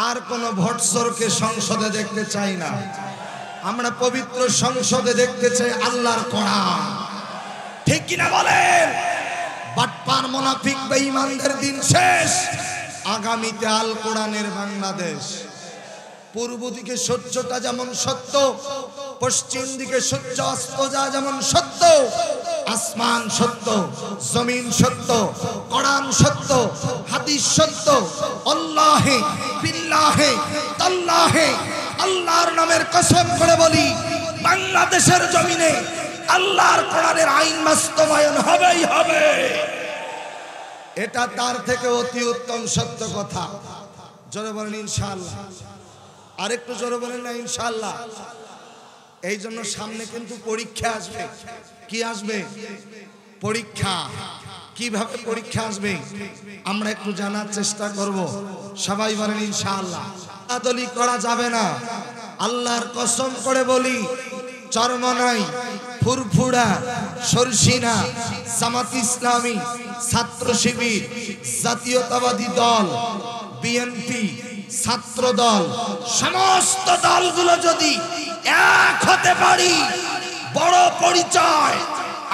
আর কোন ভোটসরকে সংসদে দেখতে চাই না। আমরা পবিত্র সংসদে দেখতে চাই আল্লাহর কোরআন। ঠিক কিনা বলেন? বাটপার মুনাফিক বেঈমানদের দিন শেষ, আগামীতে আল কোরআনের বাংলাদেশ। পূর্ব দিকে সূর্যটা যেমন সত্য, পশ্চিম দিকে সূর্য অস্ত যায় যেমন সত্য, আসমান সত্য, জমিন সত্য, কোরআন সত্য, হাদিস সত্য। আল্লাহে বিল্লাহে তাল্লাহে, আল্লাহর নামের কসম করে বলি, বাংলাদেশের জমিনে আল্লাহর কোরআনের আইন বাস্তবায়ন হবেই হবে। এটা তার থেকে অতি উত্তম সত্য কথা। জোরে বলেন ইনশাআল্লাহ। আরেকটু জোরে বলেন না ইনশাআল্লাহ। এই জন্য সামনে কিন্তু পরীক্ষা আসবে। কি আসবে? পরীক্ষা। কিভাবে পরীক্ষা আসবে আমরা একটু জানার চেষ্টা করব। সবাই বলেন ইনশাআল্লাহ। আদলি করা যাবে না। আল্লাহর কসম করে বলি, চরমনাই, ফুরফুরা, সরসিনা, জামাত ইসলামী, ছাত্র শিবির, জাতীয়তাবাদী দল, বিএনপি, ছাত্র দল, সমস্ত দলগুলো যদি এক হতে পারি, বড় পরিচয়,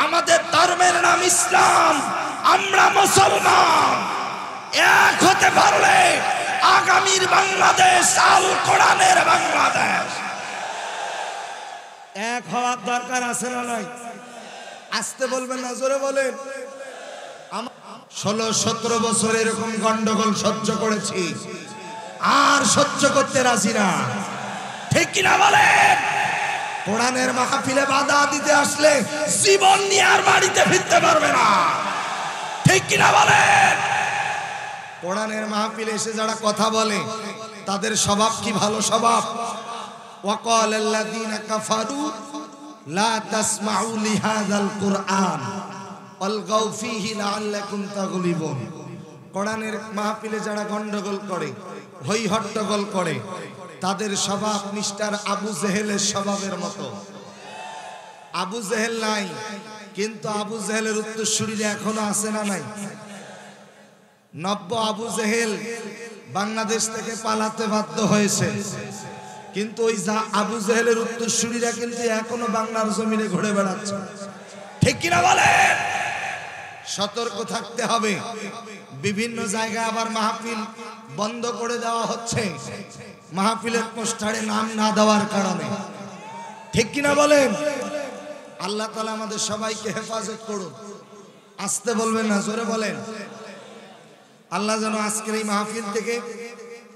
আমাদের ধর্মের নাম ইসলাম, আমরা মুসলমান, এক হতে পারলে আগামীর বাংলাদেশ আল কোরআনের বাংলাদেশ। এক হওয়ার দরকার আছে না নাই? আসতে বলবেন না, জোরে বলেন। 16-17 বছর এরকম গন্ডগোল সহ্য করেছি, আর সহ্য করতে রাজি না। ঠিক কিনা বলেন? কোরআনের মাহফিলে বাধা দিতে আসলে জীবন নিয়ে আর বাড়িতে ফিরতে পারবে না। ঠিক কিনা বলেন? কোরআনের মাহফিলে এসে যারা কথা বলে তাদের স্বভাব কি ভালো স্বভাব? وقال الذين كفروا لا تسمعوا لهذا القرآن والغوا فيه لعلكم تغلبون। কোরআনের মাহফিলে যারা গন্ডগোল করে, হই হট্টগোল করে, তাদের স্বভাব মিস্টার আবু জেহেলের স্বভাবের মতো। আবু জেহেল নাই, কিন্তু আবু জেহেলের উত্তরসূরিরা এখনো আছে না নাই? নব্য আবু জেহেল বাংলাদেশ থেকে পালাতে বাধ্য হয়েছে, কিন্তু ওই আবু জেহেলের উত্তরসূরিরা কিন্তু এখনো বাংলার জমিনে ঘুরে বেড়াচ্ছে। ঠিক কিনা বলেন? সতর্ক থাকতে হবে। বিভিন্ন জায়গায় আবার মাহফিল বন্ধ করে দেওয়া হচ্ছে মাহফিলের পোস্টারে নাম না দেওয়ার কারণে। ঠিক কিনা বলেন? আল্লাহ তাআলা আমাদের সবাইকে হেফাজত করুন। আসতে বলবেন না, জোরে বলেন। আল্লাহ যেন আজকের এই মাহফিল থেকে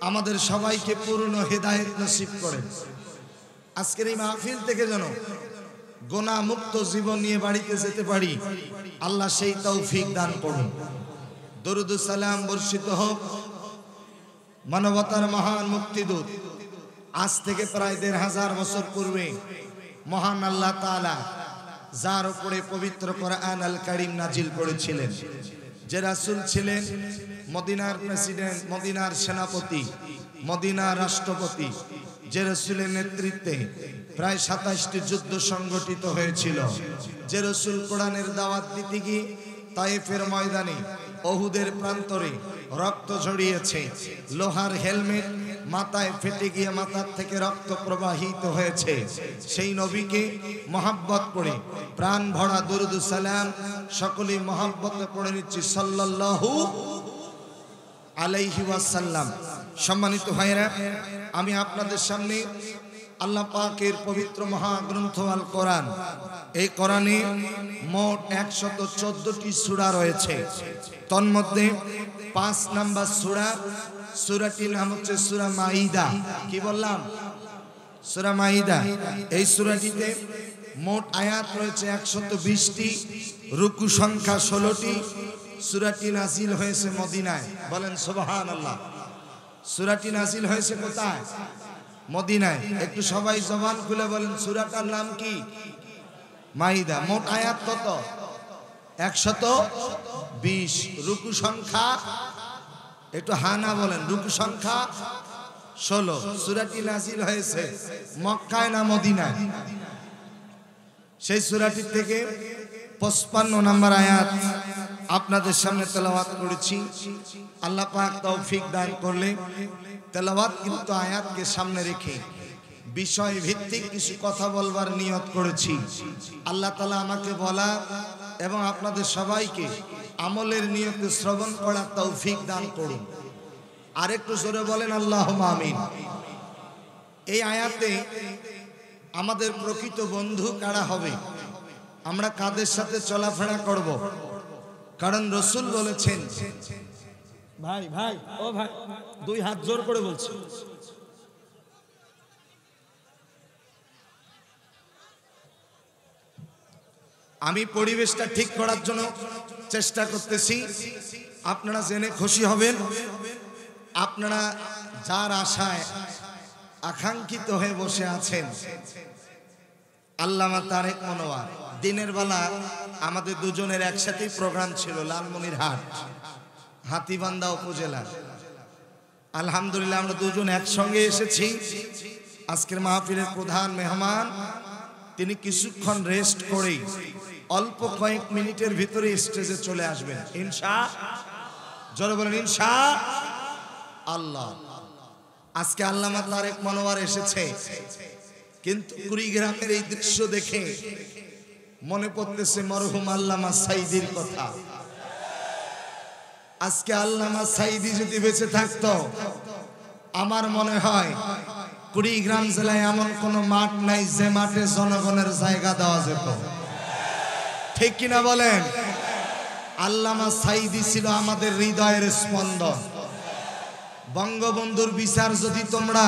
আমাদের সবাইকে পূর্ণ হেদায়েত নসিব করেন। আজকের এই মাহফিল থেকে যেন গুনাহ মুক্ত জীবন নিয়ে বাড়িতে যেতে পারি, আল্লাহ সেই তৌফিক দান করুন। দরুদ ও সালাম বর্ষিত হোক মানবতার মহান মুক্তিদূত, আজ থেকে প্রায় 1500 বছর পূর্বে মহান আল্লাহ তাআলা যার উপরে পবিত্র কোরআন আল কারীম নাজিল করেছিলেন, যে রাসূল ছিলেন মদিনার প্রেসিডেন্ট, মদিনার সেনাপতি, মদিনার রাষ্ট্রপতি, যে রাসূলের নেতৃত্বে প্রায় 27টি যুদ্ধ সংগঠিত হয়েছিল, যে রাসূল কোরআনের দাওয়াত দিতে গিয়ে তায়েফের ময়দানে, ওহুদের প্রান্তরে রক্ত ঝরিয়েছে, লোহার হেলমেট মাথায় ফেটে গিয়ে মাথার থেকে রক্ত প্রবাহিত হয়েছে, সেই নবীকে মহব্বত করে প্রাণ ভরা দরুদ ও সালাম সকলেই মহব্বতে পড়ে নিচ্ছি সাল্লাল্লাহু আলাইহি ওয়াসাল্লাম। সম্মানিত ভাইরা, আমি আপনাদের সামনে আল্লাহ পাকের পবিত্র মহাগ্রন্থ আল কোরআন, এই কোরআনে মোট 114টি সূরা রয়েছে। তন্মধ্যে 5 নাম্বার সূরা, সূরাটির নাম হচ্ছে সূরা মাইদা। কি বললাম? সূরা মাইদা। এই সূরাটিতে মোট আয়াত রয়েছে 120টি, রুকু সংখ্যা 16টি। সূরাটি নাজিল হয়েছে মদিনায়। বলেন সুবহানাল্লাহ। সূরাটি নাজিল হয়েছে কোথায়? মদিনায়। একটু সবাই জবান খুলে বলেন সূরাটার নাম কি? মাইদা। মোট আয়াত কত? 120। রুকু সংখ্যা একটু হানা বলেন, রুকু সংখ্যা 16। সূরাটি নাজিল হয়েছে মক্কায় না মদিনায়? সেই সূরাটি থেকে 55 নম্বর আয়াত আপনাদের সামনে তেলাওয়াত করেছি। আল্লাহ পাক তৌফিক দান করলে তেলাওয়াত কিন্তু আয়াতকে সামনে রেখে বিষয় ভিত্তিক কিছু কথা বলবার নিয়ত করেছি। আল্লাহ তাআলা আমাকে বলা এবং আপনাদের সবাইকে আমলের নিয়তে শ্রবণ করার তৌফিক দান করুন। আরেকটু জোরে বলেন আল্লাহুম্মা আমিন। এই আয়াতে আমাদের প্রকৃত বন্ধু কারা হবে, আমরা কাদের সাথে চলাফেরা করব, কারণ রাসূল বলেছেন, ভাই ভাই ও ভাই দুই হাত জোর করে বলছি, আমি পরিবেশটা ঠিক করার জন্য চেষ্টা করতেছি, আপনারা জেনে খুশি হবেন। আপনারা যার আশায় আকাঙ্ক্ষিত হয়ে বসে আছেন, আল্লামা তারেক মনোয়ার, দিনের বেলা আমাদের দুজনের একসাথেই প্রোগ্রাম ছিল লালমনিরহাট হাতীবান্ধা উপজেলা। আলহামদুলিল্লাহ আমরা দুজন একসঙ্গে এসেছি। আজকের মাহফিলের প্রধান মেহমান তিনি কিছুক্ষণ রেস্ট করে অল্প কয়েক মিনিটের ভিতরে স্টেজে চলে আসবেন ইনশাআল্লাহ। জোরে বলেন ইনশাআল্লাহ। আজকে আল্লামা তারেক মনোয়ার এসেছে, কিন্তু কুড়িগ্রামের এই দৃশ্য দেখে মনে পড়তেছে মরহুম আল্লামা সাইদির কথা। আজকে আল্লামা সাইদি যদি বেঁচে থাকতো, আমার মনে হয় কুড়িগ্রাম জেলায় এমন কোনো মাঠ নাই যে মাঠে জনগণের জায়গা দেওয়া যেত, ঠিক কিনা বলেন? আল্লামা সাইদি ছিল আমাদের হৃদয়ের স্পন্দন। বঙ্গবন্ধুর বিচার যদি তোমরা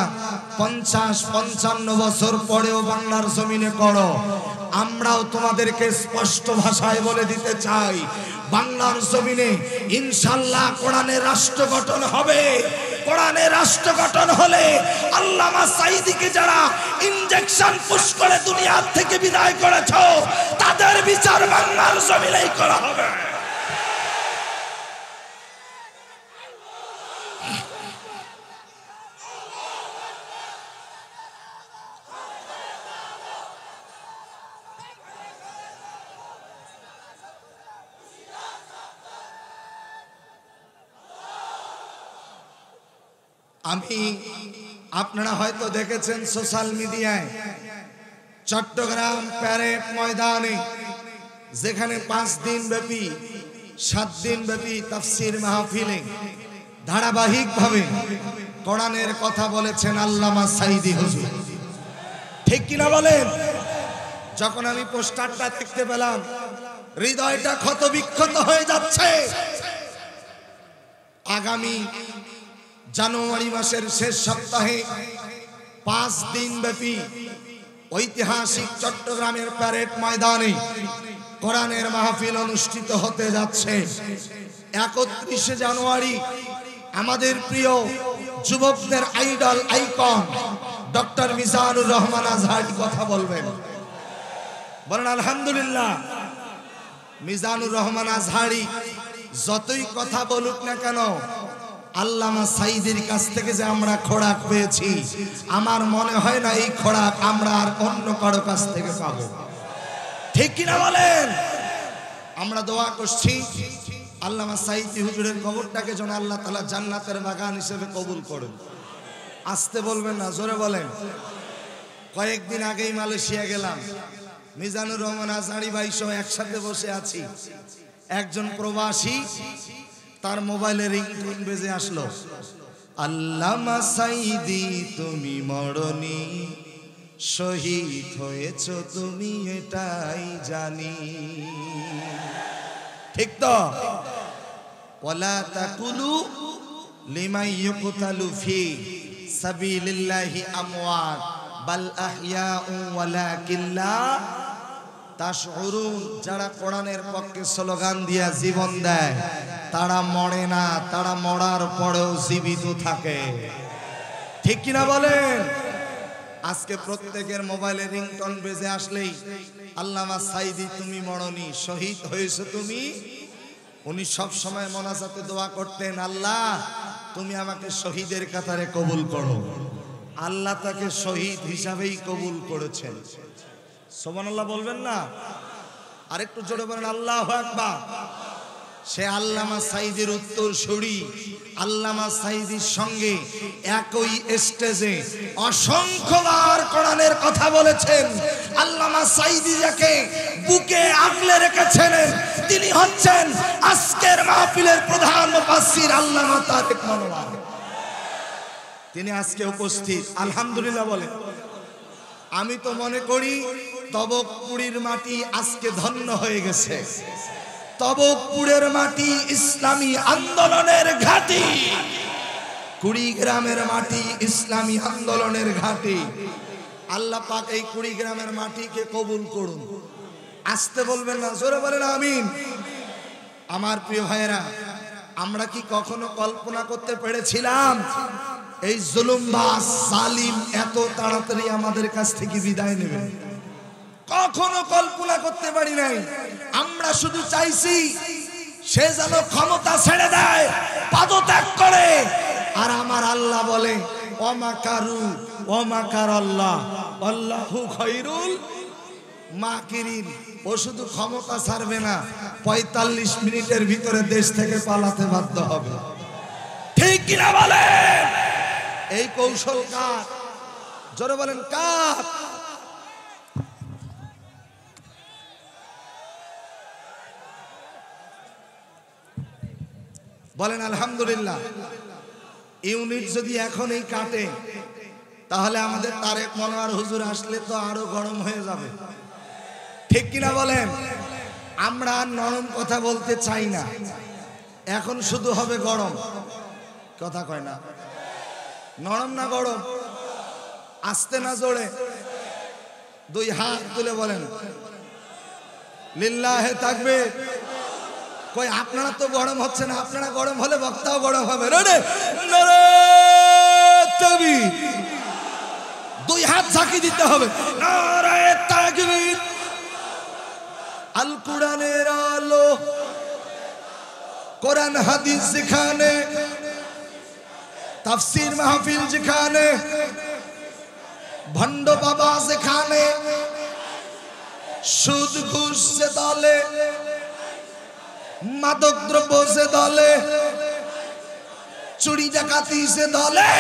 50-55 বছর পরেও বাংলার জমিনে করো, আমরাও তোমাদেরকে স্পষ্ট ভাষায় বলে দিতে চাই, বাংলার জমিনে ইনশাআল্লাহ কোরআনের রাষ্ট্র গঠন হবে। কোরআনের রাষ্ট্র গঠন হলে আল্লামা সাইদিকে যারা ইনজেকশন পুশ করে দুনিয়ার থেকে বিদায় করেছো, তাদের বিচার বাংলার জমিনেই করা হবে। আপনারা হয়তো দেখেছেন সোশ্যাল মিডিয়ায় চট্টগ্রাম প্যারেড ময়দানে, যেখানে 5 দিন ব্যাপী 7 দিন ব্যাপী তাফসীর মাহফিলে ধারাবাহিকভাবে কোরআনের কথা বলেছেন আল্লামা সাইদি হুজুর, ঠিক কিনা বলেন? যখন আমি পোস্টারটা দেখতে পেলাম, হৃদয়টা ক্ষত বিক্ষত হয়ে যাচ্ছে। আগামী জানুয়ারি মাসের শেষ সপ্তাহে 5 দিন ব্যাপী ঐতিহাসিক চট্টগ্রামের প্যারেড ময়দানে কোরআনের মাহফিল অনুষ্ঠিত হতে যাচ্ছে। 31 জানুয়ারি আমাদের প্রিয় যুবকদের idol icon doctor Mizanur Rahman Azhari কথা বলবেন, বলেন আলহামদুলিল্লাহ। মিজানুর রহমান আজহারি যতই কথা বলুক না কেন, আল্লামা সাইদির কাছ থেকে যে আমরা খোরাক পেয়েছি, আমার মনে হয় না এই খোরাক আমরা আর অন্য কারো কাছ থেকে পাবো, ঠিক কিনা বলেন? আমরা দোয়া করছি আল্লামা সাইদি হুজুরের কবরটাকে যেন আল্লাহ তাআলা জান্নাতের বাগান হিসেবে কবুল করুন। আসতে বলবেন না, জোরে বলেন। কয়েকদিন আগেই মালয়েশিয়া গেলাম, মিজানুর রহমান আজহারি ভাই সহ একসাথে বসে আছি। একজন প্রবাসী, তার মোবাইলে রিংটোন বেজে আসলো, আল্লামা সাইদি তুমি মরনি, শহীদ হয়েছ তুমি এটাই জানি, ঠিক তো? ওয়ালা তাকুলু লিমান ইউকতালু ফি সাবিলিল্লাহি আমওয়াত বাল আহইয়াউ ওয়ালাকিন লা তাশউরুন। যারা কোরআনের পক্ষে স্লোগান দিয়া জীবন দেয়, তারা মরে না, তারা মরার পরেও জীবিত থাকে, ঠিক কিনা বলেন? আজকে প্রত্যেকের মোবাইলে রিংটোন বেজে আসলেই আল্লামা সাইদি তুমি মরনি, শহীদ হয়েছো তুমি। উনি সব সময় মোনাজাতে দোয়া করতেন, আল্লাহ তুমি আমাকে শহীদের কাতারে কবুল করো। আল্লাহ তাকে শহীদ হিসাবেই কবুল করেছেন। সুবহানাল্লাহ বলবেন না? আরেকটু জোরে বলেন আল্লাহু আকবার। সে আল্লামা সাঈদীর উত্তরসূরি আল্লামা সাঈদীর সঙ্গে একই স্টেজে অসংখ্যবার কোরআনের কথা বলেছেন। আল্লামা সাঈদী যাকে বুকে আগলে রেখেছেন তিনি হচ্ছেন আজকের মাহফিলের প্রধান মুফাসসির আল্লামা তারেক মনোয়ার। তিনি আজকে উপস্থিত, আলহামদুলিল্লাহ বলে। আমি তো মনে করি তবকপুরীর মাটি আজকে ধন্য হয়ে গেছে। তবকপুরের মাটি ইসলামী আন্দোলনের ঘাঁটি, কুড়িগ্রামের মাটি ইসলামী আন্দোলনের ঘাঁটি। আল্লাহ পাক এই কুড়িগ্রামের মাটিকে কবুল করুন। আসতে বলবেন না, জোরে বলেন আমিন। আমার প্রিয় ভাইয়েরা, আমরা কি কখনো কল্পনা করতে পেরেছিলাম এই জুলুমবাজ জালিম এত তাড়াতাড়ি আমাদের কাছ থেকে বিদায় নেবে? কখনো কল্পনা করতে পারি নাই। আমরা শুধু চাইছি সে যেন ক্ষমতা ছেড়ে দেয়, পদত্যাগ করে। আর আমার আল্লাহ বলে ওয়ামাকারু ওয়ামাকারাল্লাহ আল্লাহু খায়রুল মাকিরিন। ও শুধু ক্ষমতা ছাড়বে না, ৪৫ মিনিটের ভিতরে দেশ থেকে পালাতে বাধ্য হবে। ঠিক কিনা বলেন? এই কৌশল কার? জোরে বলেন কার? বলেন আলহামদুলিল্লাহ। ইউনিট যদি এখনই কাটে তাহলে আমাদের তারেক মনোয়ার হুজুর আসলে তো আরো গরম হয়ে যাবে। ঠিক কিনা বলেন? আমরা নরম কথা বলতে চাই না, এখন শুধু হবে গরম কথা। কয় না নরম না গরম? আসতে না জোরে? দুই হাত তুলে বলেন লিল্লাহে তাকবীর। কই আপনারা তো গরম হচ্ছে না, আপনারা গরম হলে বক্তাও গরম হবে। দুই হাত ঝাঁকি দিতে হবে। নারায়ে তাকবীর। আল কোরআনের আলো, কোরআন হাদিস যেখানে, তাফসীর মাহফিল যেখানে, ভণ্ড বাবা যেখানে, সুদ ঘুষ যে দলে, মাদক দ্রব্য যে দলে, চুরি ডাকাতি যে দলে,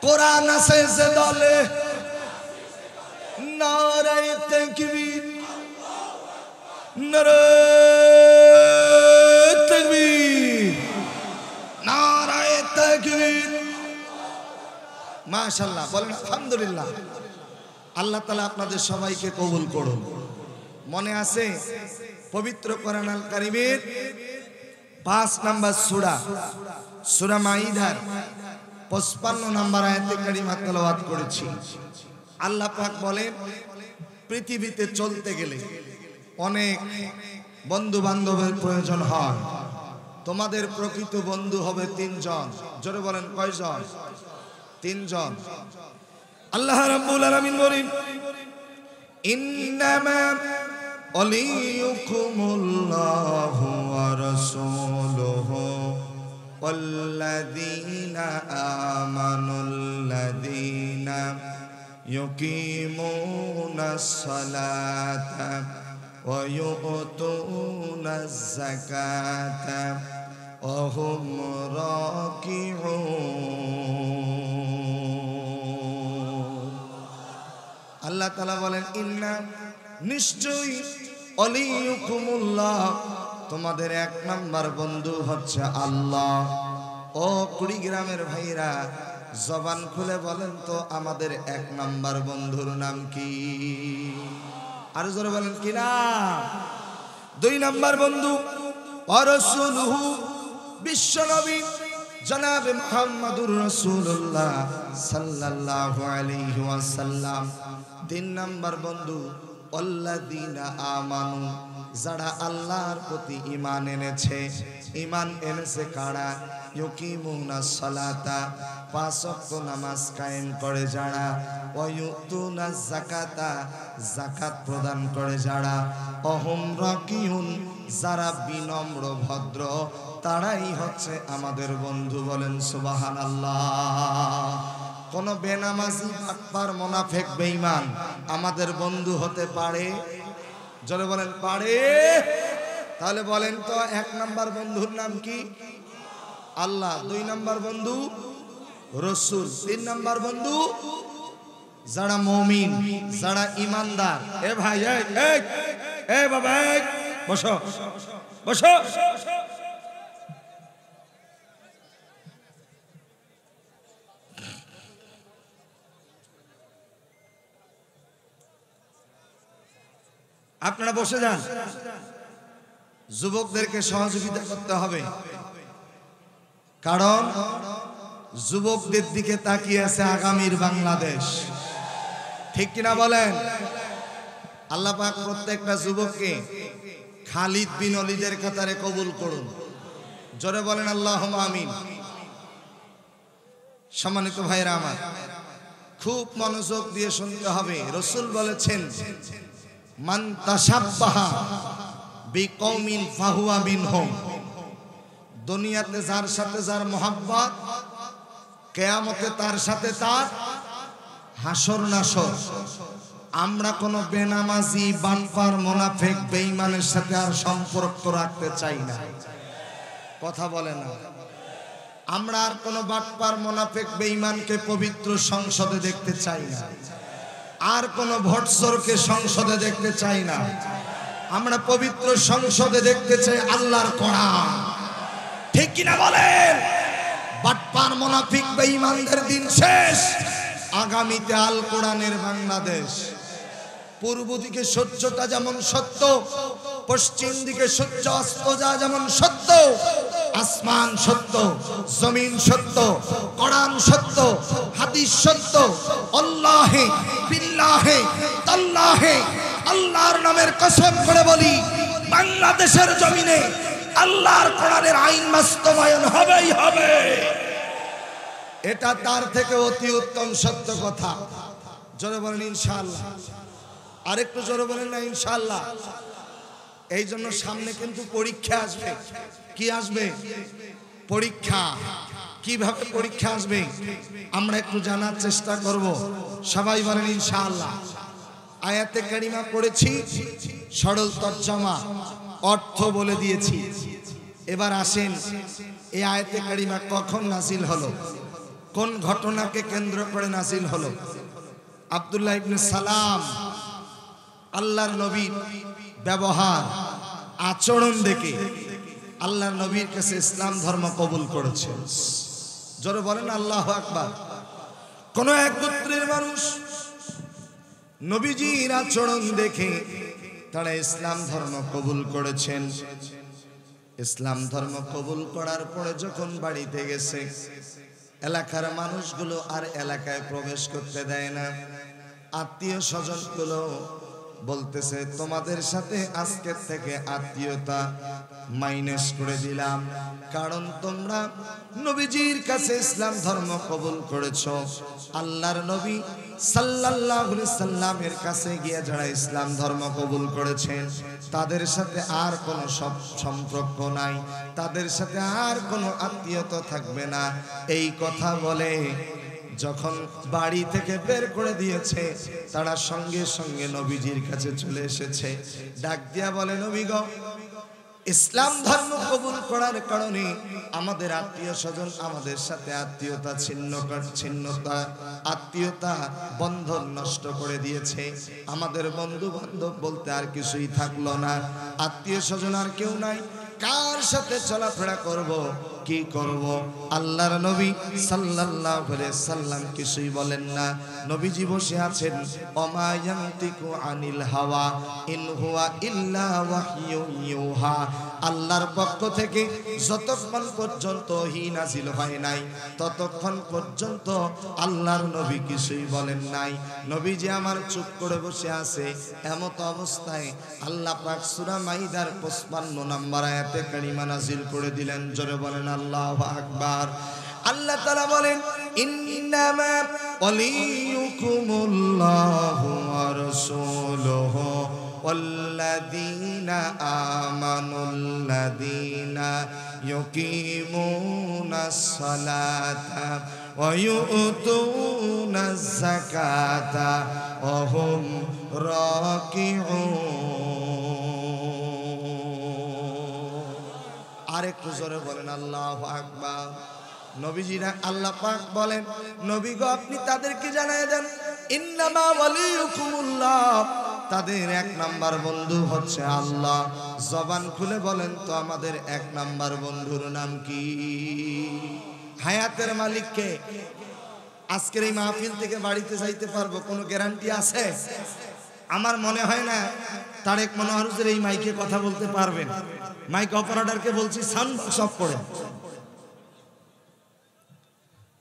কোরআন আছে যে দলে, নারায়ে তাকবীর নারায়ে তাকবীর নারায়ে তাকবীর। মাশাআল্লাহ, বলেন আলহামদুলিল্লাহ। আল্লাহ তাআলা আপনাদের সবাইকে কবুল করুন। মনে আছে পবিত্র কোরআন আল কারীমের ৫ নম্বর সূরা, সূরা মাইদার ৫৫ নম্বর আয়াতে কারিমা তেলাওয়াত করেছি। আল্লাহ পাক বলেন পৃথিবীতে চলতে গেলে অনেক বন্ধু বান্ধবের প্রয়োজন হয়। তোমাদের প্রকৃত বন্ধু হবে ৩ জন। জোরে বলেন কয়জন? ৩ জন। আল্লাহ রাব্বুল আলামিন বলেন ইন্নামা ওয়ালিয়ুকুমুল্লাহু ওয়া রাসূলুহু ওয়াল্লাযীনা আমানুল্লাযীনা ইউকিমুনাস সালাতা ওয়া ইউতুনাজ যাকাতা ওয়া হুম রাকিউন। আল্লাহ তাআলা বলেন ইন্না, নিশ্চয়ই, ওয়ালিয়ুকুমুল্লাহ, তোমাদের ১ নাম্বার বন্ধু হচ্ছে আল্লাহ। ও কুড়িগ্রামের ভাইরা, জবান খুলে বলেন তো আমাদের ১ নাম্বার বন্ধুর নাম কি? আর জোরে বলেন কি নাম? ২ নাম্বার বন্ধু ওয়া রাসূলুহু, বিশ্বনবী জনাবে মুহাম্মদুর রাসূলুল্লাহ সাল্লাল্লাহু আলাইহি ওয়াসাল্লাম। ৩ নাম্বার বন্ধু আল্লাযীনা আমানু, যারা আল্লাহর প্রতি ঈমান এনেছে। ঈমান এনেছে কারা? ইউকিমুনাস সালাতা, ৫ ওয়াক্ত নামাজ কায়েম করে যারা। ওয়া ইউতুনাজ যাকাতা, যাকাত প্রদান করে যারা। ওহুম রাকিউন, যারা বিনম্র ভদ্র, তারাই হচ্ছে আমাদের বন্ধু। বলেন সুবহানাল্লাহ। কোন বেনামাজি বাটপার মুনাফিক বেঈমান আমাদের বন্ধু হতে পারে? জোরে বলেন পারে? তাহলে বলেন তো 1 নাম্বার বন্ধুর নাম কি? আল্লাহ। 2 নাম্বার বন্ধু রাসূল। 3 নাম্বার বন্ধু যারা মুমিন, যারা ইমানদার। এ ভাই এ বাবা বসো বসো। আপনারা বসে যান। যুবকদেরকে সহযোগিতা করতে হবে, কারণ যুবকদের দিকে তাকিয়ে আছে আগামীর বাংলাদেশ। ঠিক কিনা বলেন? আল্লাহ পাক প্রত্যেকটা যুবককে খালিদ বিন ওলীদের কাতারে কবুল করুন। জোরে বলেন আল্লাহুম্মা আমিন। সম্মানিত ভাইরা আমার, খুব মনোযোগ দিয়ে শুনতে হবে। রাসূল বলেছেন, মান তাশাব্বাহা বিকওমিন ফাহুয়া মিনহুম। দুনিয়াতে যার সাথে যার মোহাব্বত, কিয়ামতে তার সাথে তার হাসর নাসর। আমরা কোনো বেনামাজি, বানপার, মুনাফিক, বেঈমানের সাথে আর সম্পর্ক রাখতে চাই না। কথা বলে না। আমরা আর কোনো বাটপার, মুনাফিক, বেঈমানকে পবিত্র সংসদে দেখতে চাই না। আর কোনো ভোটচোরকে সংসদে দেখতে চাই না। আমরা পবিত্র সংসদে দেখতে চাই আল্লাহর কোরআন। ঠিক কিনা বলেন? বাটপার, মুনাফিক, বেঈমানদের দিন শেষ। আগামীতে আল কোরআনের বাংলাদেশ। পূর্ব দিকে সূর্যটা যেমন সত্য, পশ্চিম দিকে সূর্য অস্ত যায় যেমন সত্য, আসমান সত্য, জমিন সত্য, কোরআন সত্য, হাদিস সত্য। আল্লাহে বিল্লাহে তাল্লাহে, আল্লাহর নামের কসম করে বলি, বাংলাদেশের জমিনে আল্লাহর কোরআনের আইন বাস্তবায়ন হবেই হবে। এটা তার থেকে অতি উত্তম সত্য কথা। জোরে বলেন ইনশাআল্লাহ। আরেকটু জোরে বলেন না ইনশাআল্লাহ। এই জন্য সামনে কিন্তু পরীক্ষা আসবে। কি আসবে? পরীক্ষা। কিভাবে পরীক্ষা আসবে আমরা একটু জানার চেষ্টা করব। সবাই বলেন ইনশাআল্লাহ। আয়াতে কারিমা পড়েছি, সরল তরজমা, অর্থ বলে দিয়েছি। এবার আসেন, এই আয়াতে কারিমা কখন নাজিল হলো, কোন ঘটনাকে কেন্দ্র করে নাজিল হলো? আব্দুল্লাহ ইবনে সালাম আল্লাহর নবীর ব্যবহার, আচরণ দেখে আল্লাহর নবীর কাছে ইসলাম ধর্ম কবুল করেছে। জোরে বলেন আল্লাহু আকবার। কোন এক গোত্রের মানুষ নবীজির আচরণ দেখে তারা ইসলাম ধর্ম কবুল করেছেন। ইসলাম ধর্ম কবুল করার পরে যখন বাড়িতে গেছে, এলাকার মানুষগুলো আর এলাকায় প্রবেশ করতে দেয় না। আত্মীয় স্বজনগুলো বলতেছে, তোমাদের সাথে আজকের থেকে আত্মীয়তা মাইনাস করে দিলাম, কারণ তোমরা নবীজির কাছে ইসলাম ধর্ম কবুল করেছো। আল্লাহর নবী সাল্লাল্লাহু আলাইহি সাল্লামের কাছে গিয়ে যারা ইসলাম ধর্ম কবুল করেছেন, তাদের সাথে আর কোনো সম্পর্ক নাই, তাদের সাথে আর কোনো আত্মীয়তা থাকবে না। এই কথা বলে যখন বাড়ি থেকে বের করে দিয়েছে, তারা সঙ্গে সঙ্গে নবীজির কাছে চলে এসেছে। ডাক দিয়া বলে, নবী গো, ইসলাম ধর্ম কবুল করার কারণে আমাদের আত্মীয় স্বজন আমাদের সাথে আত্মীয়তা বন্ধন নষ্ট করে দিয়েছে। আমাদের বন্ধু বান্ধব বলতে আর কিছুই থাকলো না, আত্মীয় স্বজন আর কেউ নাই। কার সাথে চলাফেরা করব, কি করব? আল্লাহর নবী সাল্লাল্লাহু আলাইহি সাল্লাম কিছুই বলেন না। নবীজি বসে আছেন, ওমা ইয়ানতিকু আনিল হাওয়া ইন হুয়া ইল্লা ওয়াহয়ুন ইউহা। আল্লাহর পক্ষ থেকে যতক্ষণ পর্যন্ত ওহী নাজিল হয় নাই, ততক্ষণ পর্যন্ত আল্লাহর নবী কিছুই বলেন নাই। নবীজি আমার চুপ করে বসে আছে। এমত অবস্থায় আল্লাহ পাক সূরা মাইদার 55 নম্বর আয়াতে কারিমা নাজিল করে দিলেন। জোরে বলেন আল্লাহু আকবার। আল্লাহ তাআলা বলেন, ইন্নামা ওয়ালিয়ুকুমুল্লাহু ওয়া রাসূলুহু ওয়াল্লাযীনা আমানুল্লাযীনা ইউকিমুনাস সালাতা ওয়া ইউতুনাজ যাকাতা ওয়া হুম রাকিউন। আর একটু জোরে বলেন আল্লাহু আকবার। নবীজিরা আল্লাহ পাক বলেন, নবী গো আপনি তাদেরকে জানায় দেন, ইন্নামা ওয়ালিয়ুকুমুল্লাহ, তাদের এক নাম্বার বন্ধু হচ্ছে আল্লাহ। জবান খুলে বলেন তো আমাদের এক নাম্বার বন্ধুর নাম কি? হায়াতের মালিক কে? আজকের এই মাহফিল থেকে বাড়িতে যাইতে পারবো কোনো গ্যারান্টি আছে? আমার মনে হয় না তারেক মনোহরের এই মাইকে কথা বলতে পারবেন। মাইক অপারেটরকে বলছি সাউন্ড বক্স অফ করে।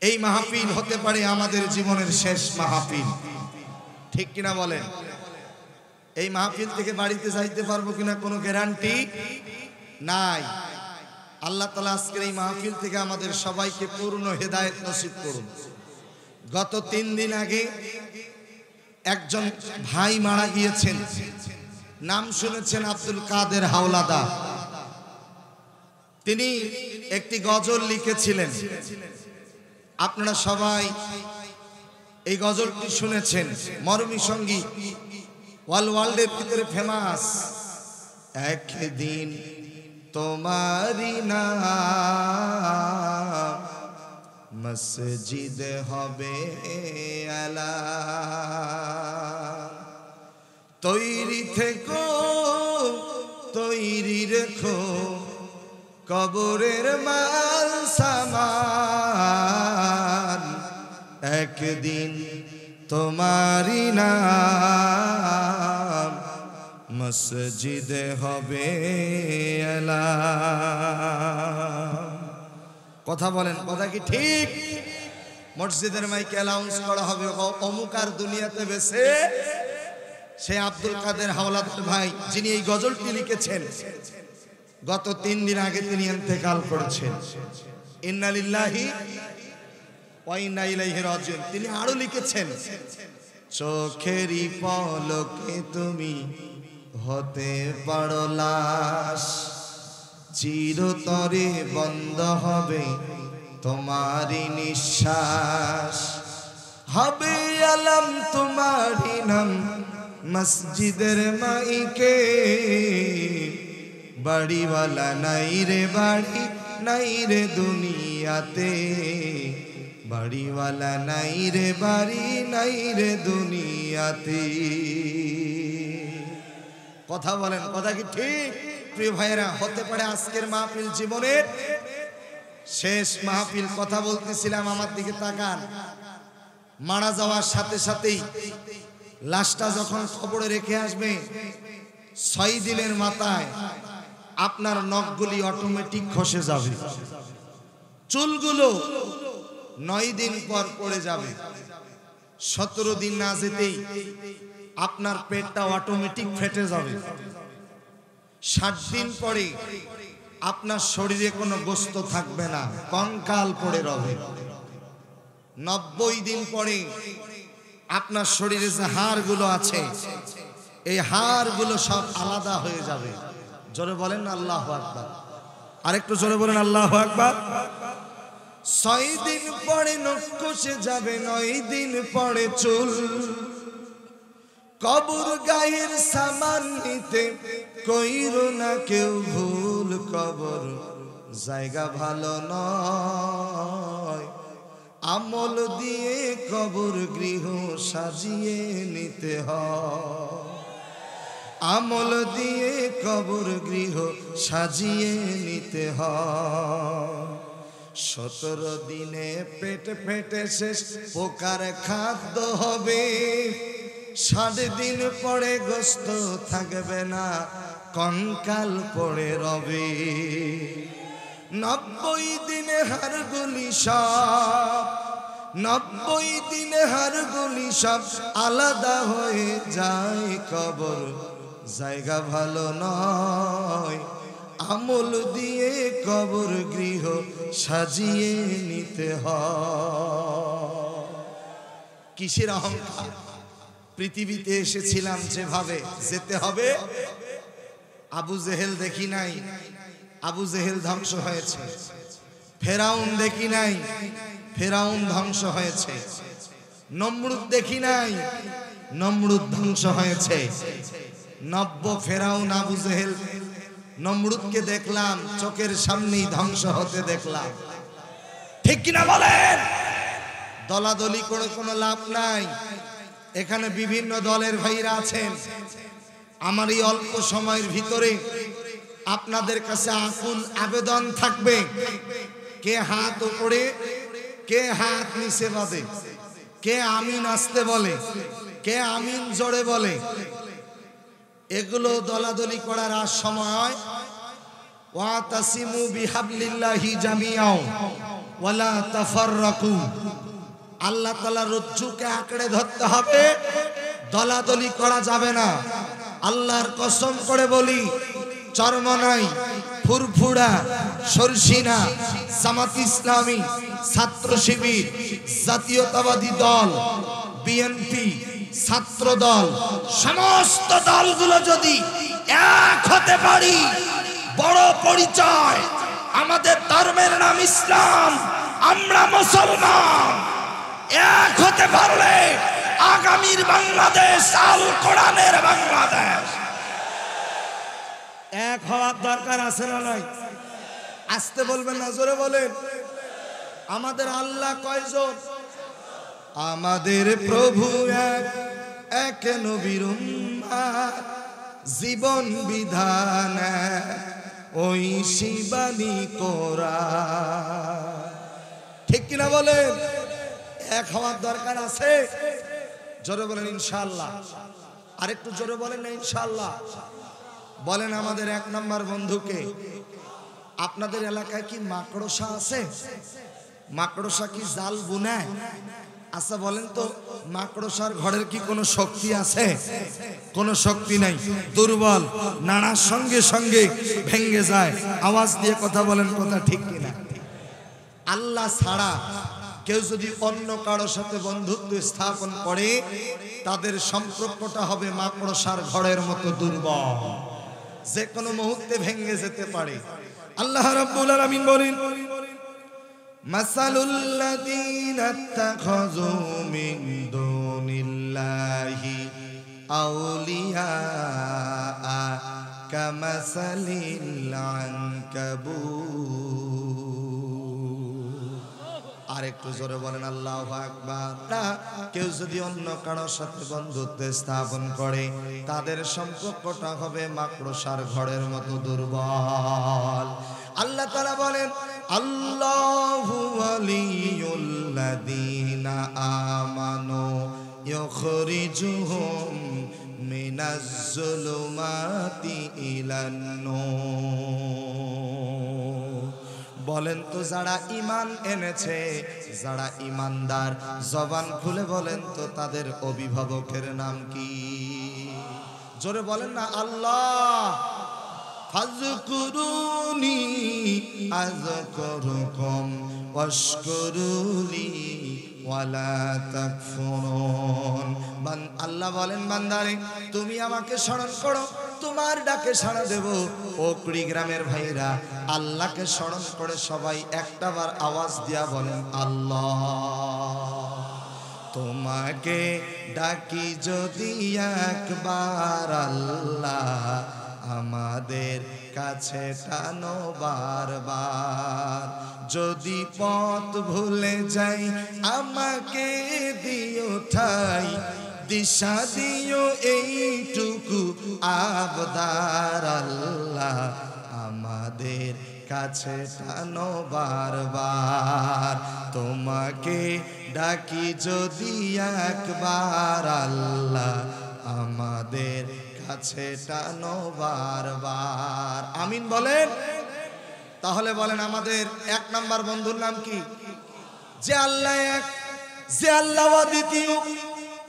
এই মাহফিল হতে পারে আমাদের জীবনের শেষ মাহফিল, ঠিক কিনা বলেন? এই মাহফিল থেকে বাড়িতে যাইতে পারবো কিনা কোনো গ্যারান্টি নাই। আল্লাহ তাআলা আজকের এই মাহফিল থেকে আমাদের সবাইকে পূর্ণ হেদায়েত নসিব করুন। গত 3 দিন আগে একজন ভাই মারা গিয়েছেন, নাম শুনেছেন আব্দুল কাদের হাওলাদার। তিনি একটি গজল লিখেছিলেন, আপনারা সবাই এই গজলটি শুনেছেন। মরমী সঙ্গীত, ওয়ার্ল্ডের ভিতরে ফেমাস। একদিন তোমারি নাম মসজিদ হবে আলা, তৈরি থেকো তৈরি রেখো কবরের মাল সামান, একদিন তোমারি নাম মসজিদ হবে আলা। কথা বলেন, কথা কি ঠিক? মসজিদের মাইকে অ্যানাউন্স করা হবে অমুকার দুনিয়াতে বেঁচে সে আব্দুল কাদের হাওলাদার ভাই, যিনি এই গজলটি লিখেছেন। গত 3 দিন আগে তিনি ইন্তেকাল করেছেন। ইন্না লিল্লাহি ওয়া ইন্না ইলাইহি রাজিউন। তিনি আরো লিখেছেন, চোখেরই পলকে তুমি হতে পারো লাশ, চিরতরে বন্ধ হবে তোমারি নিঃশ্বাস, হবে আলম তোমারি নাম মসজিদের মাইকে, বাড়িওয়ালা নাই রে বাড়ি নাই রে দুনিয়াতে, বাড়িওয়ালা নাই রে বাড়ি নাই রে দুনিয়াতে। কথা বলেন, কথা কি ঠিক? প্রিয় ভাইরা, হতে পারে আজকের মাহফিল জীবনের শেষ মাহফিল। কথা বলতেছিলাম, আমার দিকে তাকান। মারা যাওয়ার সাথে সাথেই লাশটা যখন কবরে রেখে আসবে, 6 দিনের মাথায় আপনার নখগুলি অটোমেটিক খসে যাবে, চুলগুলো 9 দিন পর পড়ে যাবে, 17 দিন না যেতেই আপনার পেটটা অটোমেটিক ফেটে যাবে, 60 দিন পরে আপনার শরীরে কোনো গোস্ত থাকবে না, কঙ্কাল পড়ে রবে, 90 দিন পরে আপনার শরীরে যে হাড়গুলো আছে এই হাড়গুলো সব আলাদা হয়ে যাবে। জোরে বলেন আল্লাহু আকবার। আরেকটু জোরে বলেন আল্লাহু আকবার। 6 দিন পরে নখ খসে যাবে, 9 দিন পরে চুল, কবর গায়ের সামান নিতে কইরো না কেউ ভুল, কবর জায়গা ভালো নয়, আমল দিয়ে কবর গৃহ সাজিয়ে নিতে হয়, আমল দিয়ে কবর গৃহ সাজিয়ে নিতে হয়। 17 দিনে পেট ফেটে শেষ পোকার খাদ্য হবে, 60 দিন পরে গোস্ত থাকবে না, কঙ্কাল পড়ে রবে, 90 দিনে হাড়গুলি সব, 90 দিনে হাড়গুলি সব আলাদা হয়ে যায়, কবর জায়গা ভালো নয়, আমল দিয়ে কবর গৃহ সাজিয়ে নিতে হয়। কিসের অহংকার? পৃথিবীতে এসেছিলাম যেভাবে যেতে হবে। আবু জেহেল দেখি নাই, আবু জেহেল ধ্বংস হয়েছে। ফেরাউন দেখি নাই, ফেরাউন ধ্বংস হয়েছে। নমরুদ দেখি নাই, নমরুদ ধ্বংস হয়েছে। 90 ফেরাউন আবু জেহেল নমরুদকে দেখলাম চোখের সামনেই ধ্বংস হতে দেখলাম। ঠিক কিনা বলেন? দলাদলি করে কোনো লাভ নাই। এখানে বিভিন্ন দলের ভাইরা আছেন। আমার এই অল্প সময়ের ভিতরে আপনাদের কাছে আকুল আবেদন থাকবে, কে হাত উপরে, কে হাত নিচে বাঁধে, কে আমিন আসতে বলে, কে আমিন জোরে বলে, এগুলো দলাদলি করার আর সময়। ওয়াতাসিমু বিহাবলিল্লাহি জামিআও ওয়ালা তাফাররাকু। আল্লাহ তাআলা রজ্জুকে আঁকড়ে ধরতে হবে, দলাদলি করা যাবে না। আল্লাহর কসম করে বলি, চরমনাই, ফুরফুরা, সরসিনা, জামাত ইসলামী, ছাত্র শিবির, জাতীয়তাবাদী দল, বিএনপি, ছাত্র দল, সমস্ত দলগুলো যদি এক হতে পারি, বড় পরিচয়। আমাদের ধর্মের নাম ইসলাম, আমরা মুসলমান। এক হতে পারলে আগামীর বাংলাদেশ আল কোরআনের বাংলাদেশ। এক হওয়ার দরকার আছে না নাই? আসতে বলবেন না, জোরে বলেন। আমাদের আল্লাহ কয়জন? আমাদের প্রভু এক, এক নবীর উম্মত, জীবন বিধান ওই শিবানী কোরআন। ঠিক কিনা বলেন? এক হওয়ার দরকার আছে। জোরে বলেন ইনশাআল্লাহ। আরেকটু জোরে বলেন না ইনশাআল্লাহ। বলেন আমাদের এক নাম্বার বন্ধুকে। আপনাদের এলাকায় কি মাকড়সা আছে? মাকড়সা কি জাল বুনায়? আচ্ছা বলেন তো, মাকড়সার ঘরের কি কোনো শক্তি আছে? কোনো শক্তি নাই, দুর্বল, নাড়ার সঙ্গে সঙ্গে ভেঙে যায়। আওয়াজ দিয়ে কথা বলেন, কথা ঠিক কিনা? আল্লাহ ছাড়া কেউ যদি অন্য কারোর সাথে বন্ধুত্ব স্থাপন করে, তাদের সম্পর্কটা হবে মাকড়সার ঘরের মতো দুর্বল, যে কোনো মুহূর্তে ভেঙে যেতে পারে। আল্লাহ রাব্বুল আলামিন বলেন, মাসালুল লাযীনা ইত্তাখাযু মিন দুনিল্লাহি আউলিয়া কামাসালিল আনকাবুত। আরেকটু জোরে বলেন আল্লাহু আকবার। কেউ যদি অন্য কারোর সাথে বন্ধুত্ব স্থাপন করে, তাদের সম্পর্কটা হবে মাকড়সার ঘরের মতো দুর্বল। আল্লাহ তাআলা বলেন, আল্লাহু ওয়ালিয়ুল্লাযীনা আমানু ইউখরিজুহুম মিনাজ যুলুমাতি ইলান নূর। বলেন তো, যারা ঈমান এনেছে, যারা ঈমানদার, জবান খুলে বলেন তো তাদের অভিভাবকের নাম কি? জোরে বলেন না আল্লাহ। ফাযকুরুনি আযকুরুকুম ওয়াশকুরুলি ওয়ালা তাকফুরুন। আল্লাহ বলেন, বান্দারে তুমি আমাকে স্মরণ করো, তোমার ডাকে সাড়া দেব। ও কুড়িগ্রামের ভাইরা, আল্লাহকে স্মরণ করে সবাই একটাবার আওয়াজ দিয়া বলেন আল্লাহ। তোমাকে ডাকি যদি একবার আল্লাহ, আমাদের কাছে টানো বারবার। যদি পথ ভুলে যাই আমাকে দিও ঠাই, দিশা দিও এইটুকু আবদার আল্লাহ, আমাদের কাছে টানো বারবার। তোমাকে ডাকি যদি একবার আল্লাহ, আমাদের কাছে টানো বারবার। আমিন বলেন। তাহলে বলেন আমাদের এক নাম্বার বন্ধুর নাম কি? যে আল্লাহ এক, যে আল্লাহ অদ্বিতীয়।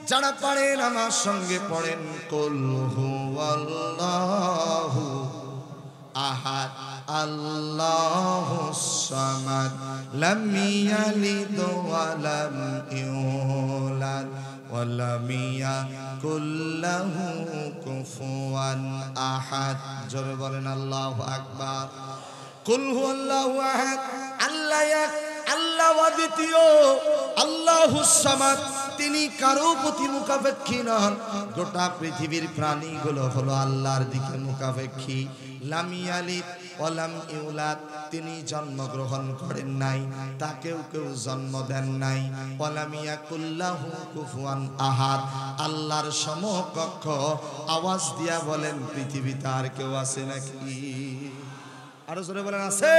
যারা পারেন আমার সঙ্গে পড়েন, কুল হুয়াল্লাহু আহাদ আল্লাহুস সামাদ লাম ইয়ালিদ ওয়া লাম ইউলাদ ওয়া লাম ইয়াকুল লাহু কুফুয়ান আহাদ। জোরে বলেন আল্লাহু আকবার। কুল হুয়াল্লাহু আহাদ, আল্লাহ এক, আল্লাহ অদ্বিতীয়, আল্লাহুস সামাদ, তিনি কারো প্রতি মুখাপেক্ষী নন। গোটা পৃথিবীর প্রাণীগুলো হলো আল্লাহর দিকে মুখাপেক্ষী। লাম ইয়ালিদ ওয়া লাম ইউলাদ, তিনি জন্মগ্রহণ করেন নাই, তাকেও কেউ জন্ম দেন নাই। ওয়া লাম ইয়াকুল্লাহু কুফুয়ান আহাদ, আল্লাহর সমকক্ষ। আওয়াজ দিয়া বলেন পৃথিবীতে আর কেউ আছে নাকি? আরো জোরে বলেন আছে?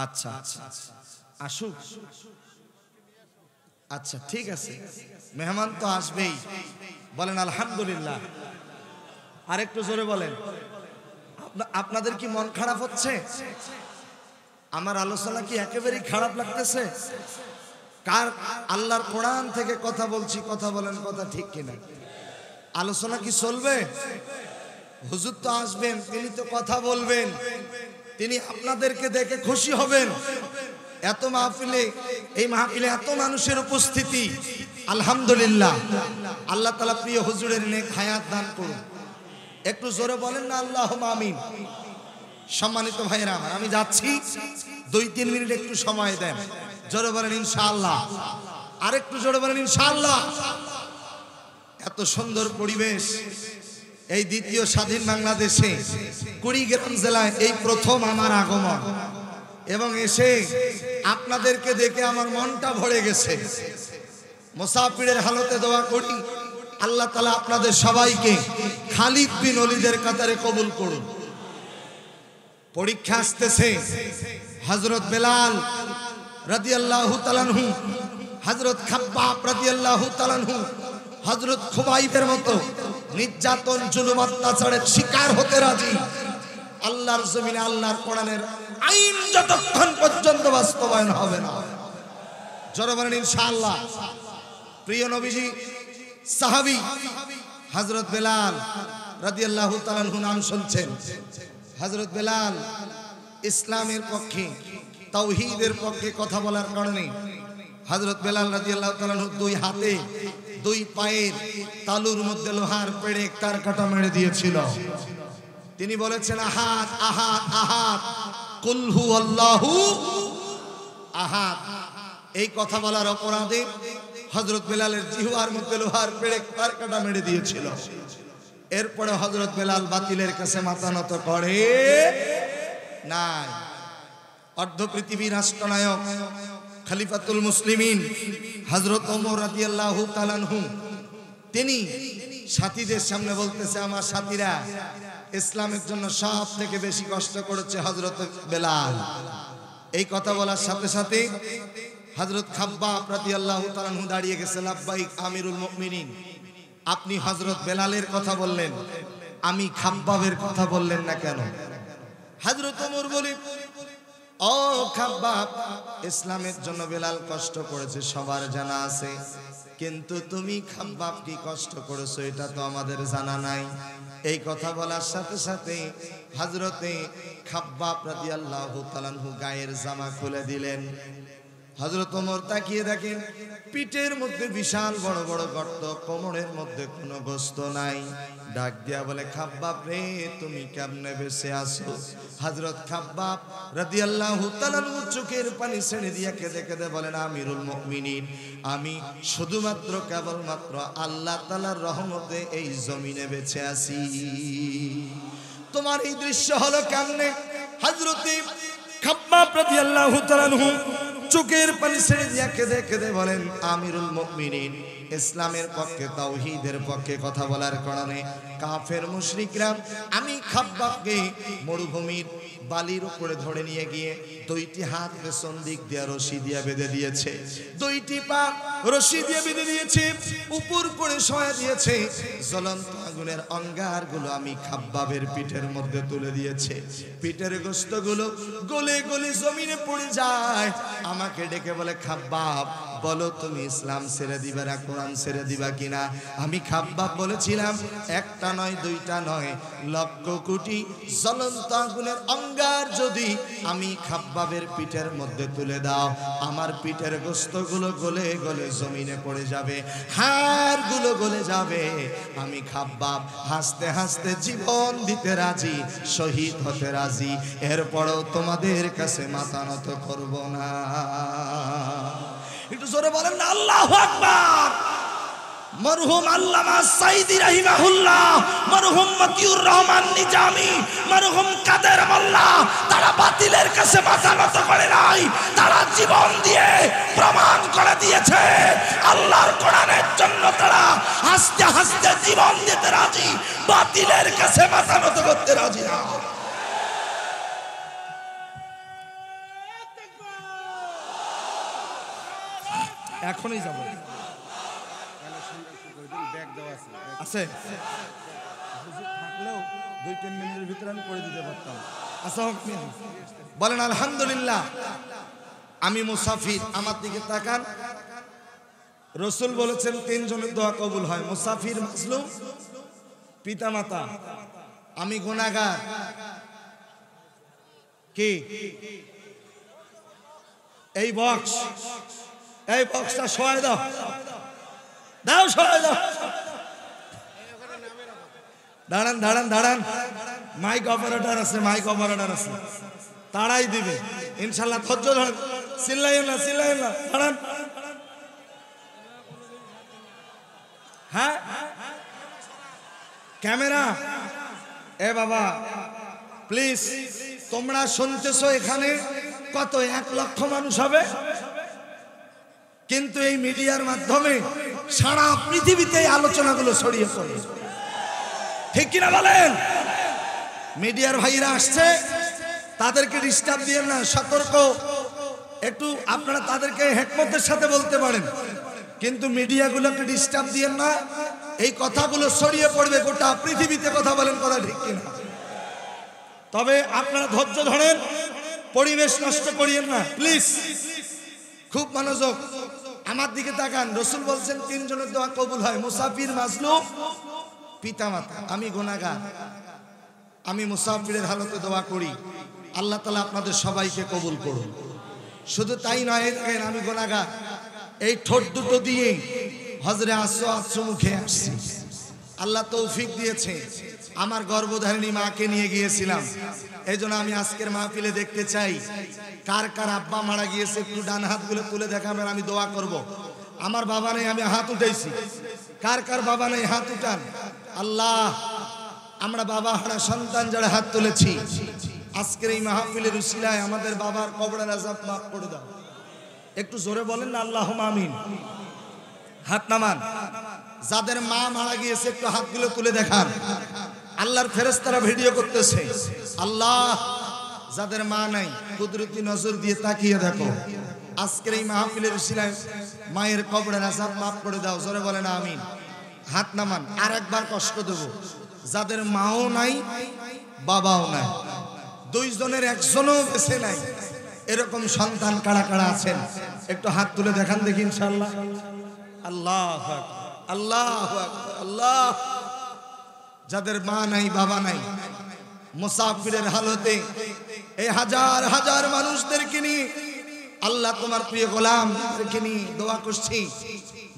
আচ্ছা আসুক। আচ্ছা ঠিক আছে, মেহমান তো আসবেই, বলেন আলহামদুলিল্লাহ। আরেকটু জোরে বলেন। আপনাদের কি মন খারাপ হচ্ছে? আমার আলোচনা কি একেবারেই খারাপ লাগতেছে? কার আল্লাহর কোরআন থেকে কথা বলছি, কথা বলেন, কথা ঠিক কিনা? আলোচনা কি চলবে? হুজুর তো আসবেন, তিনি তো কথা বলবেন, তিনি আপনাদেরকে দেখে খুশি হবেন। এত মাহফিলে, এই মাহফিলে এত মানুষের উপস্থিতি, আলহামদুলিল্লাহ। আল্লাহ তাআলা প্রিয় হুজুরের নেক হায়াত দান করুন। একটু জোরে বলেন না আল্লাহুম্মা আমিন। সম্মানিত ভাইরা আমার, আমি যাচ্ছি, 2-3 মিনিট একটু সময় দেন। জোরে বলেন ইনশাআল্লাহ। আরেকটু জোরে বলেন ইনশাআল্লাহ। এত সুন্দর পরিবেশ, এই দ্বিতীয় স্বাধীন বাংলাদেশে কুড়িগ্রাম জেলায় এই প্রথম আমার আগমন, এবং এসে আপনাদেরকে দেখে আমার মনটা ভরে গেছে। মুসাফিরের হালতে দোয়া করি, আল্লাহ তাআলা আপনাদের সবাইকে খালিদ বিন ওলীদের কাতারে কবুল করুন। পরীক্ষা আসতেছে, হযরত বেলাল রাদিয়াল্লাহু তাআলা আনহু, হযরত খাব্বাব রাদিয়াল্লাহু তাআলা আনহু, হযরত খুবাইবের মতো নির্যাতন জুলুম অত্যাচারের শিকার হতে রাজি। আল্লাহর জমিনে আল্লাহর কোরআনের আইন যতক্ষণ পর্যন্ত বাস্তবায়ন হবে না, জোরে বলেন ইনশাআল্লাহ। প্রিয় নবীজি সাহাবী হযরত বেলাল রাদিয়াল্লাহু তাআলা আনহু নাম শুনছেন। হযরত বেলাল ইসলামের পক্ষে, তাওহীদের পক্ষে কথা বলার কারণে হযরত বেলাল রাদিয়াল্লাহু তাআলা আনহু 2 হাতে 2 পায়ের তালুর মধ্যে লোহার পেরেক তার কাটা মেরে দিয়েছিল। তিনি বলেছেন আহাদ আহাদ আহাদ, কুল হুয়াল্লাহু আহাদ। এই কথা বলার অপরাধে হযরত বেলালের জিহ্বার মধ্যে লোহার পেরেক তার কাটা মেরে দিয়েছিল। এরপরে হযরত বেলাল বাতিলের কাছে মাথা নত করে নাই। অর্ধ পৃথিবীর রাষ্ট্রনায়ক খলিফাতুল মুসলিমিন হযরত ওমর রাদিয়াল্লাহু তাআলা আনহু, তিনি সাথীদের সামনে বলতেছে, আমার সাথীরা ইসলামের জন্য সব থেকে বেশি কষ্ট করেছে হযরত বেলাল। এই কথা বলার সাথে সাথে হযরত খাব্বাব রাদিয়াল্লাহু তাআলা আনহু দাঁড়িয়ে গেছে। লাব্বাইক আমিরুল মুমিনিন, আপনি হযরত বেলালের কথা বললেন, আমি খাব্বাবের কথা বললেন না কেন? হযরত ওমর বলে, ও খাব্বাব, ইসলামের জন্য বেলাল কষ্ট করেছে সবার জানা আছে, কিন্তু তুমি খাব্বাব কি কষ্ট করেছো এটা তো আমাদের জানা নাই। এই কথা বলার সাথে সাথে হযরতে খাব্বাব রাদিয়াল্লাহু তাআলা আনহু গায়ের জামা খুলে দিলেন। হযরত ওমর তাকিয়ে দেখেন পিঠের মধ্যে বিশাল বড় বড় গর্ত, কোমরের মধ্যে কোনো গোশত নাই। ডাক দিয়া বলে, খাব্বাব রে, তুমি কেমনে বেঁচে আছো? হযরত খাব্বাব রাদিয়াল্লাহু তাআলা আনহু চোখের পানি ছেড়ে দিয়া কেঁদে কেঁদে বলেন, আমিরুল মুমিনিন, আমি শুধুমাত্র কেবলমাত্র আল্লাহ তাআলার রহমতে এই জমিনে বেঁচে আছি। তোমার এই দৃশ্য হলো কেমনে? হযরত খাব্বাব রাদিয়াল্লাহু তাআলা আনহু চোখের পানি ছেড়ে দিয়া কেঁদে কেঁদে বলেন, আমিরুল মুমিনিন, ইসলামের পক্ষে, তাওহীদের পক্ষে কথা বলার কারণে কাফের মুশরিকরা আমি খাব্বাবকে মরুভূমির বালির উপরে ধরে নিয়ে গিয়ে 2টি হাত পেছন দিক দিয়ে রশি দিয়ে বেঁধে দিয়েছে, 2টি পা রশি দিয়ে বেঁধে দিয়েছে, উপর করে শোয়া দিয়েছে। জ্বলন্ত আগুনের অঙ্গারগুলো আমি খাব্বাবের পিঠের মধ্যে তুলে দিয়েছে। পিঠের গোশতগুলো গলে গলে জমিনে পড়ে যায়। আমাকে ডেকে বলে, খাব্বাব, বলো তুমি ইসলাম ছেড়ে দিবা না কোরআন ছেড়ে দিবা কিনা? আমি খাব্বাব বলেছিলাম, একটা নয়, 2টা নয়, লক্ষ কোটি জ্বলন্ত আগুনের অঙ্গার যদি আমি খাব্বাবের পিঠের মধ্যে তুলে দাও, আমার পিঠের গোশতগুলো গলে গলে জমিনে পড়ে যাবে, হাড়গুলো গলে যাবে। আমি খাব্বাব হাসতে হাসতে জীবন দিতে রাজি, শহীদ হতে রাজি, এরপরও তোমাদের কাছে মাথা নত করব না। একটু জোরে বলেন না আল্লাহু আকবার। মরহুম আল্লামা সাইদি রাহিমাহুল্লাহ, মরহুম মতিউর রহমান নিজামী, মরহুম কাদের মোল্লা, তারা বাতিলের কাছে মাথা নত করে নাই, তারা জীবন দিয়ে প্রমাণ করে দিয়েছে আল্লাহর কোরআনের জন্য তারা হাসতে হাসতে জীবন দিতে রাজি, বাতিলের কাছে মাথা নত করতে রাজি না। এখনই যাব আছে থাকলেও 2-3 মিনিটের ভিতরে আমি করে দিতে পারতাম। আচ্ছা বলেন আলহামদুলিল্লাহ। আমি মুসাফির, আমার দিকে তাকান। রাসূল বলেছেন 3 জনের দোয়া কবুল হয়, মুসাফির, মাজলুম, পিতামাতা। আমি গুনাহগার। কি এই বক্সটা সরাই দাও, সরাই দাও। দাঁড়ান দাঁড়ান দাঁড়ান, মাইক অপারেটর আছে, তারাই দিবে ইনশাল্লাহ। ধৈর্য ধরেন, চিল্লাইয়েন না, দাঁড়ান। হ্যাঁ ক্যামেরা, এ বাবা প্লিজ, তোমরা শুনতেছো এখানে কত 1 লক্ষ মানুষ হবে, কিন্তু এই মিডিয়ার মাধ্যমে সারা পৃথিবীতে এই আলোচনাগুলো ছড়িয়ে পড়ে, ঠিক কিনা বলেন? মিডিয়ার ভাইরা আসছে, তাদেরকে ডিস্টার্ব দিয়েন না, সতর্ক একটু। আপনারা তাদেরকে হিকমতের সাথে বলতে পারেন, কিন্তু মিডিয়াগুলোকে ডিস্টার্ব দিয়েন না। এই কথাগুলো ছড়িয়ে পড়বে গোটা পৃথিবীতে, কথা বলেন, কথা ঠিক কিনা? তবে আপনারা ধৈর্য ধরেন, পরিবেশ নষ্ট করিয়েন না প্লিজ। খুব মনোযোগ, আমার দিকে তাকান। রাসূল বলছেন 3 জনের দোয়া কবুল হয়, মুসাফির, মাজলুম, পিতামাতা। আমি গুনাহগার, আমি মুসাফিরের হালতে দোয়া করি, আল্লাহ তাআলা আপনাদের সবাইকে কবুল করুন। শুধু তাই নয়, আমি গুনাহগার, এই ঠোঁট দুটো দিয়ে হজরে আসওয়াদ মুখে আসছি, আল্লাহ তৌফিক দিয়েছে। আমার গর্ভধারিণী মাকে নিয়ে গিয়েছিলাম, এই জন্য আমি আজকের মাহফিলে দেখতে চাই কার কার আব্বা মারা গিয়েছে, একটু ডান হাতগুলো তুলে দেখাবেন, আমি দোয়া করব। আমার বাবা নেই, আমি হাত উঠাইছি। কার কার বাবা নেই হাত উঠান। আল্লাহ, আমরা বাবা হারা সন্তান যারা হাত তুলেছি, আজকের এই মাহফিলের উসিলায় আমাদের বাবার কবরের আযাব মাফ করে দাও। একটু জোরে বলেন না আল্লাহুম্মা আমিন। হাত নামান। যাদের মা মারা গিয়েছে একটু হাতগুলো তুলে দেখান। আল্লাহর ফেরেশতারা ভিডিও করতেছে। আল্লাহ, যাদের মা নাই কুদরতি নজর দিয়ে তাকিয়ে দেখো, আজকের এই মাহফিলের উসিলায় মায়ের কবরের আযাব মাফ করে দাও। জোরে বলেন আমিন। হাত নামান। আর একবার কষ্ট দেব, যাদের মাও নাই বাবাও নাই, 2 জনের 1 জনও বেঁচে নাই, এরকম সন্তান কারা কারা আছেন একটু হাত তুলে দেখান দেখি ইনশাআল্লাহ। আল্লাহু আকবার, আল্লাহু আকবার, আল্লাহ। যাদের মা নাই বাবা নাই, মুসাফিরের হালতে এই হাজার হাজার মানুষদেরকে নিয়ে আল্লাহ তোমার প্রিয় গোলামদেরকে নিয়ে দোয়া করছি,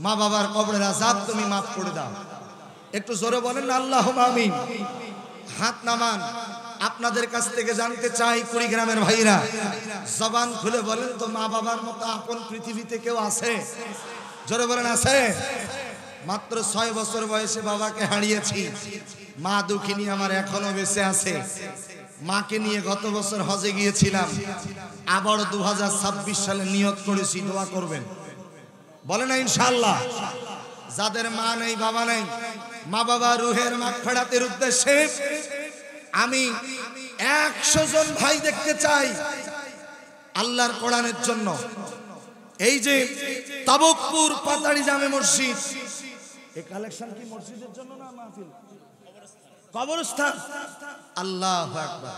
মা বাবার কবরের আযাব তুমি মাফ করে দাও। একটু জোরে বলেন না আল্লাহুম্মা আমিন। হাত নামান। আপনাদের কাছ থেকে জানতে চাই, কুড়িগ্রামের ভাইরা জবান খুলে বলেন তো, মা বাবার মতো আপন পৃথিবীতে কেউ আছে? জোরে বলেন আছে? মাত্র 6 বছর বয়সে বাবাকে হারিয়েছি, মা দুঃখিনী আমার এখনো বেঁচে আছে। মাকে নিয়ে গত বছর হজে গিয়েছিলাম, আবার 2026 সালে নিয়ত করেছি দোয়া করবেন, বলে না ইনশাআল্লাহ। যাদের মা নেই বাবা নেই, মা বাবা রুহের মাগফিরাতের উদ্দেশ্যে আমি 100 জন ভাই দেখতে চাই আল্লাহর কোরআনের জন্য। এই যে তাবুকপুর পাতাড়ি জামে মসজিদ, এই কালেকশন কি মসজিদের জন্য না মাহফিল? কবরস্থান। আল্লাহু আকবার।